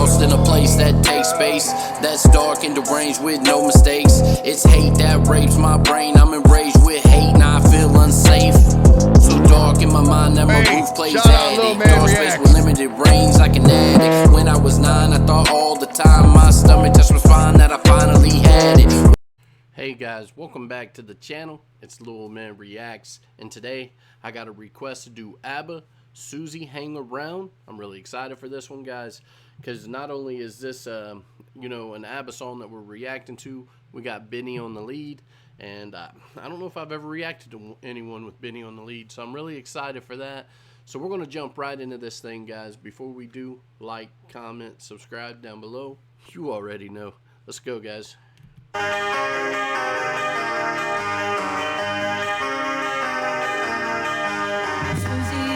lost in a place that takes space, that's dark and deranged with no mistakes. It's hate that rapes my brain, I'm enraged with hate, now I feel unsafe. So dark in my mind that my roof plays addict. Dark space with limited range like an addict. When I was 9, I thought all the time my stomach touched my spine that I finally had it. Hey guys, welcome back to the channel. It's Little Man Reacts, and today I got a request to do ABBA, Suzy, Hang Around. I'm really excited for this one, guys, because not only is this an ABBA song that we're reacting to, we got Benny on the lead, and I don't know if I've ever reacted to anyone with Benny on the lead, so I'm really excited for that. So we're going to jump right into this thing, guys. Before we do, like, comment, subscribe down below. You already know. Let's go, guys. Suzy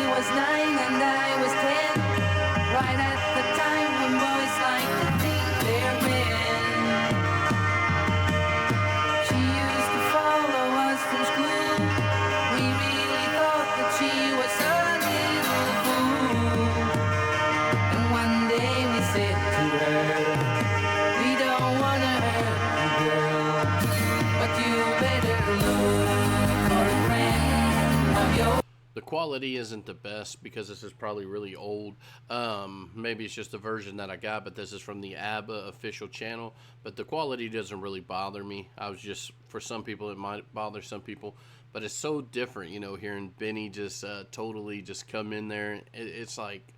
was 9 and I was 10, right at the time when boys like to think they're men. She used to follow us from school. We really thought that she was a little fool. And one day we said to her, we don't wanna hurt you, girl, but you better look for a friend of yours. The quality isn't the best because this is probably really old. Maybe it's just the version that I got, but this is from the ABBA official channel. But the quality doesn't really bother me. For some people it might bother some people, but it's so different, hearing Benny just totally just come in there. It's like,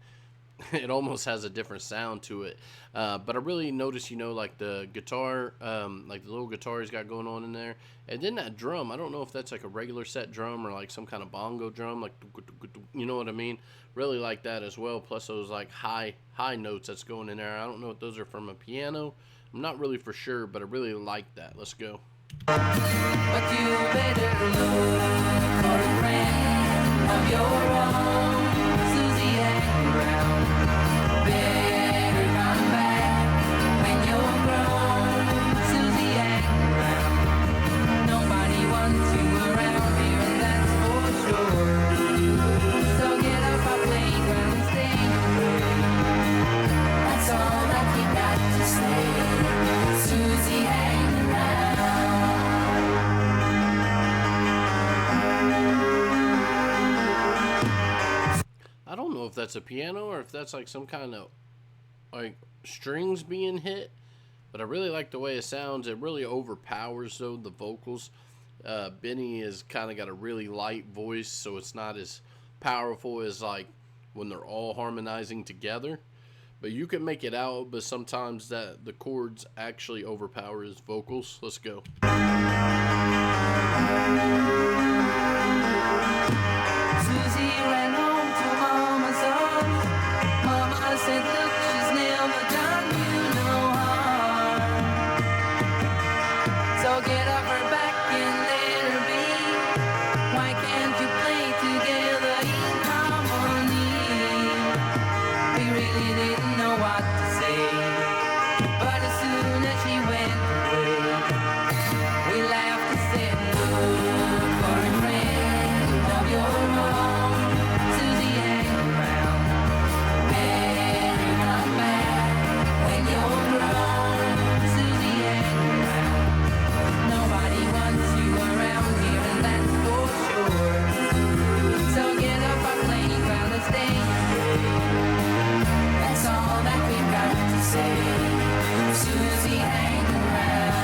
it almost has a different sound to it. But I really noticed, like the guitar, like the little guitar he's got going on in there. And then that drum, I don't know if that's like a regular set drum or like some kind of bongo drum, like, you know what I mean? Really like that as well. Plus those like high notes that's going in there. I don't know if those are from a piano. I'm not really for sure, but I really like that. Let's go. But you better look for a friend of your own. Suzy, hang around. Better come back when you're grown. Suzy, hang around. Nobody wants you around here, and that's for sure. So get off our playground and stay away. That's all that we got to say. Suzy, hang around. I don't know if that's a piano or if that's like some kind of like strings being hit, but I really like the way it sounds. It really overpowers though the vocals. Benny has kind of got a really light voice, so it's not as powerful as like when they're all harmonizing together, but you can make it out. But sometimes that the chords actually overpower his vocals. Let's go. Suzy ran home to Mama's arms. Mama said, look, she's never done you no harm. So get off her back and let her be. Why can't you play together in harmony? We really didn't know what to say, but as soon as she went away, we laughed and said, look for a friend of your own. Suzy, hang around. Better come back when you're grown. Suzy, hang around. Nobody wants you around here, and that's for sure. So get off our playground and stay away. That's all that we've got to say. Suzy, hang around.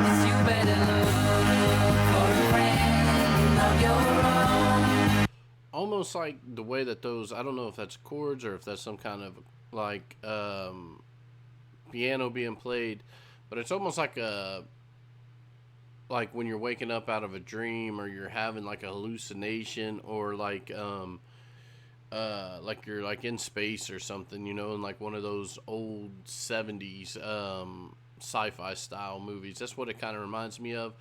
Yes, you better look for a friend of your own. Almost like the way that those, I don't know if that's chords or if that's some kind of like piano being played, but it's almost like when you're waking up out of a dream, or you're having like a hallucination, or like you're like in space or something, in like one of those old 70s sci-fi style movies. That's what it kind of reminds me of.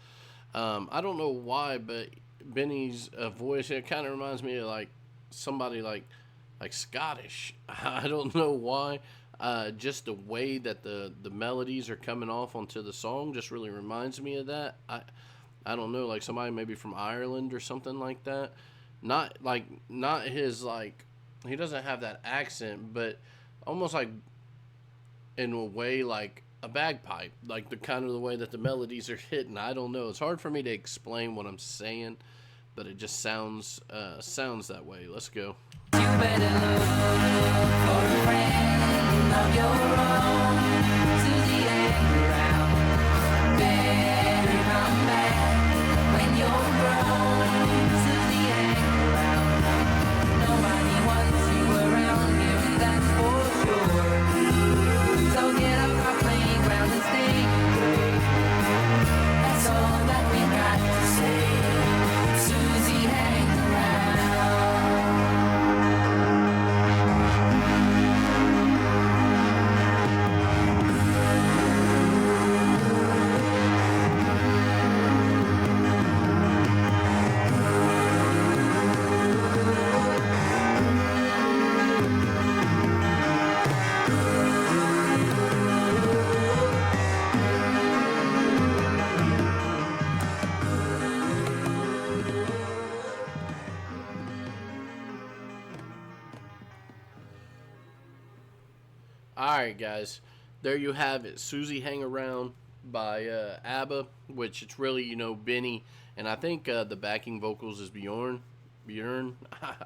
I don't know why, but Benny's voice, it kind of reminds me of like somebody like Scottish. I don't know why. Just the way that the melodies are coming off onto the song just really reminds me of that. I don't know, like somebody maybe from Ireland or something like that. not his, like, he doesn't have that accent, but almost like in a way like a bagpipe, like the kind of the way that the melodies are hitting. I don't know. It's hard for me to explain what I'm saying, but it just sounds that way. Let's go. You better look for a friend of your own. Suzy, hang around. Better come back when you're grown. Suzy, hang around. Nobody wants you around here, that's for sure. So get off our playground and stay away. That's all that we got to say. Suzy, hang around. Alright, guys, there you have it. Suzy Hang Around by ABBA, which it's really, Benny, and I think the backing vocals is Bjorn.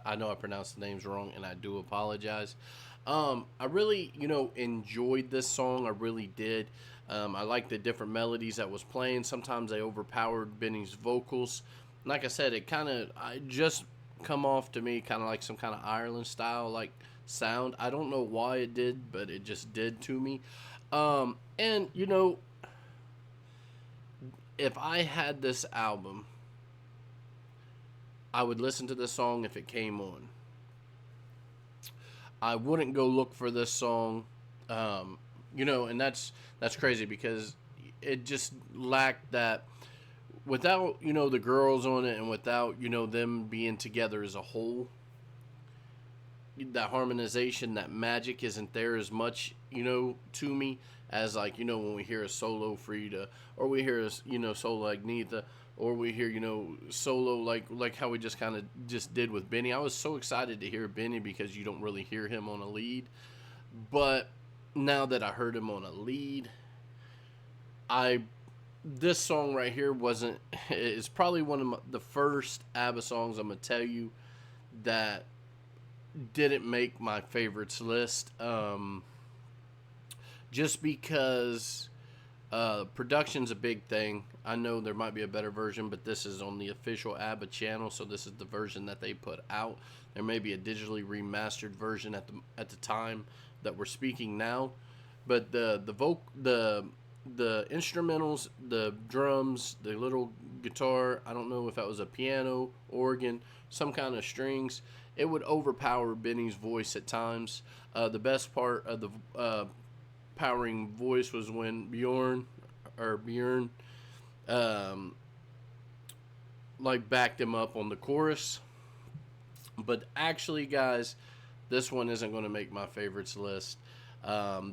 I know I pronounced the names wrong, and I do apologize. I really, enjoyed this song. I really did. I like the different melodies that was playing. Sometimes they overpowered Benny's vocals. Like I said, I just come off to me kind of like some kind of Ireland style, like, sound. I don't know why it did, but it just did to me. And if I had this album, I would listen to this song if it came on. I wouldn't go look for this song, and that's crazy because it just lacked that. Without the girls on it, and without them being together as a whole, that harmonization, that magic isn't there as much, to me as, like, when we hear a solo Frida, or we hear a, solo Agnetha, or we hear, solo like how we just kind of just did with Benny. I was so excited to hear Benny because you don't really hear him on a lead. But now that I heard him on a lead, this song right here it's probably one of the first ABBA songs I'm going to tell you that didn't make my favorites list, just because production's a big thing. I know there might be a better version, but this is on the official ABBA channel, so this is the version that they put out. There may be a digitally remastered version at the time that we're speaking now, but the instrumentals, the drums, the little guitar, I don't know if that was a piano, organ, some kind of strings, it would overpower Benny's voice at times. The best part of the powering voice was when Bjorn backed him up on the chorus. But actually, guys, this one isn't going to make my favorites list.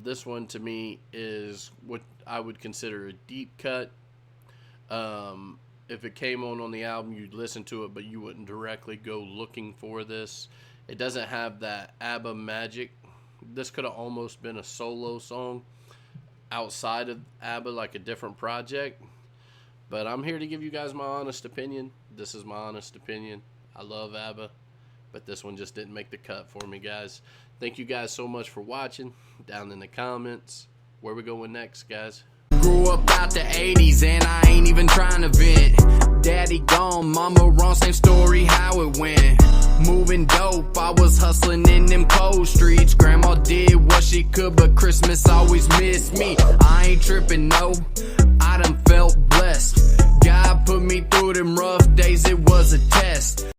This one to me is what I would consider a deep cut. If it came on the album, you'd listen to it, but you wouldn't directly go looking for this. It doesn't have that ABBA magic. This could have almost been a solo song outside of ABBA, like a different project. But I'm here to give you guys my honest opinion. This is my honest opinion. I love ABBA, but this one just didn't make the cut for me, guys. Thank you guys so much for watching. Down in the comments, where we going next, guys? Grew up out the 80s and I ain't even trying to vent. Daddy gone, mama wrong, same story how it went. Moving dope, I was hustling in them cold streets. Grandma did what she could, but Christmas always missed me. I ain't tripping, no, I done felt blessed. God put me through them rough days, it was a test.